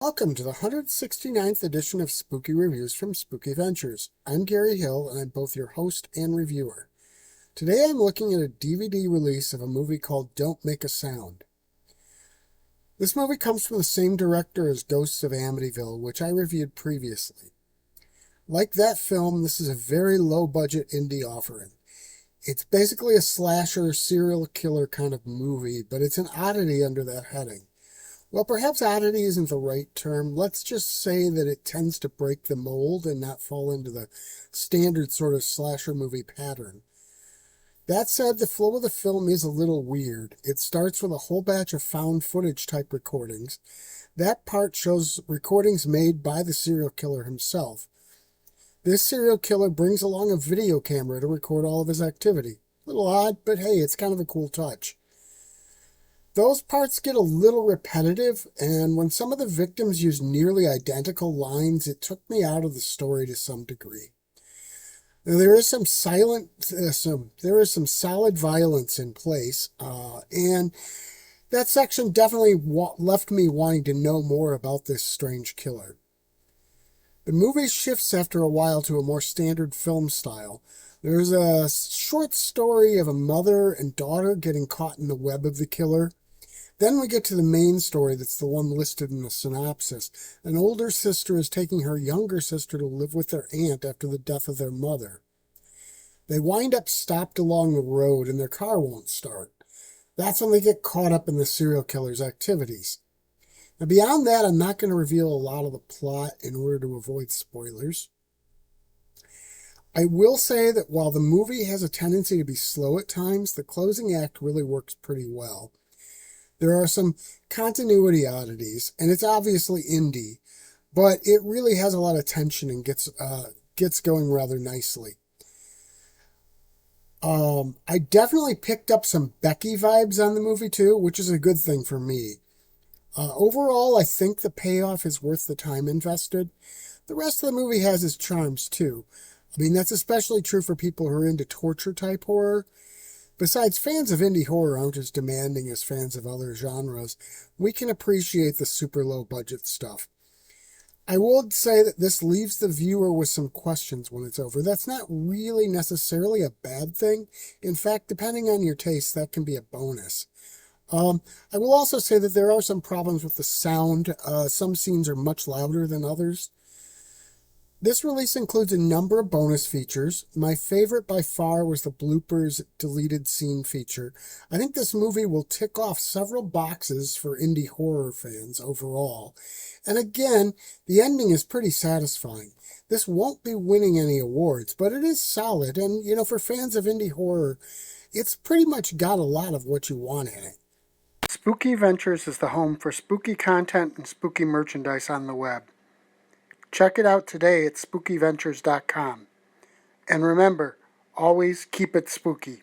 Welcome to the 169th edition of Spooky Reviews from Spooky Ventures. I'm Gary Hill, and I'm both your host and reviewer. Today I'm looking at a DVD release of a movie called Don't Make a Sound. This movie comes from the same director as Ghosts of Amityville, which I reviewed previously. Like that film, this is a very low-budget indie offering. It's basically a slasher, serial killer kind of movie, but it's an oddity under that heading. Well, perhaps oddity isn't the right term. Let's just say that it tends to break the mold and not fall into the standard sort of slasher movie pattern. That said, the flow of the film is a little weird. It starts with a whole batch of found footage type recordings. That part shows recordings made by the serial killer himself. This serial killer brings along a video camera to record all of his activity. A little odd, but hey, it's kind of a cool touch. Those parts get a little repetitive, and when some of the victims use nearly identical lines, it took me out of the story to some degree. Now, there is some solid violence in place, and that section definitely left me wanting to know more about this strange killer. The movie shifts after a while to a more standard film style. There's a short story of a mother and daughter getting caught in the web of the killer. Then we get to the main story that's the one listed in the synopsis. An older sister is taking her younger sister to live with their aunt after the death of their mother. They wind up stopped along the road and their car won't start. That's when they get caught up in the serial killer's activities. Now, beyond that, I'm not going to reveal a lot of the plot in order to avoid spoilers. I will say that while the movie has a tendency to be slow at times, the closing act really works pretty well. There are some continuity oddities, and it's obviously indie, but it really has a lot of tension and gets going rather nicely. I definitely picked up some Becky vibes on the movie too, which is a good thing for me. Overall, I think the payoff is worth the time invested. The rest of the movie has its charms too. I mean, that's especially true for people who are into torture-type horror. Besides, fans of indie horror aren't as demanding as fans of other genres. We can appreciate the super low-budget stuff. I would say that this leaves the viewer with some questions when it's over. That's not really necessarily a bad thing. In fact, depending on your taste, that can be a bonus. I will also say that there are some problems with the sound. Some scenes are much louder than others. This release includes a number of bonus features. My favorite by far was the bloopers deleted scene feature. I think this movie will tick off several boxes for indie horror fans overall. And again, the ending is pretty satisfying. This won't be winning any awards, but it is solid. And, for fans of indie horror, it's pretty much got a lot of what you want in it. Spooky Ventures is the home for spooky content and spooky merchandise on the web. Check it out today at spookyventures.com. And remember, always keep it spooky.